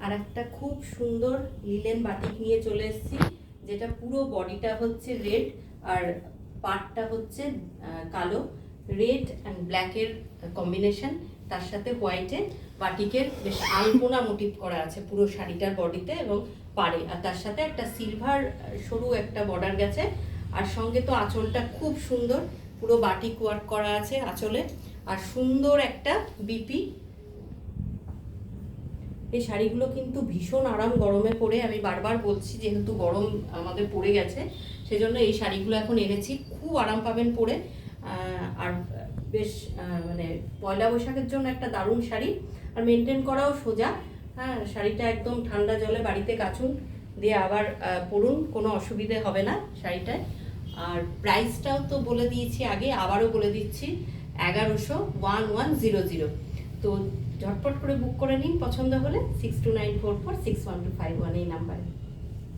আর একটা খুব সুন্দর লিলেন বাটিক নিয়ে চলে এসেছি, যেটা পুরো বডিটা হচ্ছে রেড আর পার্টটা হচ্ছে কালো। রেড অ্যান্ড ব্ল্যাকের কম্বিনেশন, তার সাথে হোয়াইটে বাটিকের বেশ আলপনা মোটিভ করা আছে পুরো শাড়িটার বডিতে এবং পাড়ে। আর তার সাথে একটা সিলভার সরু একটা বর্ডার গেছে। আর সঙ্গে তো আঁচলটা খুব সুন্দর, পুরো বাটিক ওয়ার্ক করা আছে আঁচলে। আর সুন্দর একটা বিপি। এই শাড়িগুলো কিন্তু ভীষণ আরাম গরমে পরে, আমি বারবার বলছি যেহেতু গরম আমাদের পড়ে গেছে সেজন্য এই শাড়িগুলো এখন এনেছি। খুব আরাম পাবেন পরে। আর বেশ মানে পয়লা বৈশাখের জন্য একটা দারুণ শাড়ি, আর মেনটেন করাও সোজা। হ্যাঁ, শাড়িটা একদম ঠান্ডা জলে বাড়িতে কাচুন, দিয়ে আবার পরুন, কোনো অসুবিধে হবে না শাড়িটায়। আর প্রাইসটাও তো বলে দিয়েছি আগে, আবারও বলে দিচ্ছি, 1100। তো ঝটপট করে বুক করে নিন পছন্দ হলে 6294461251 এই নাম্বারে।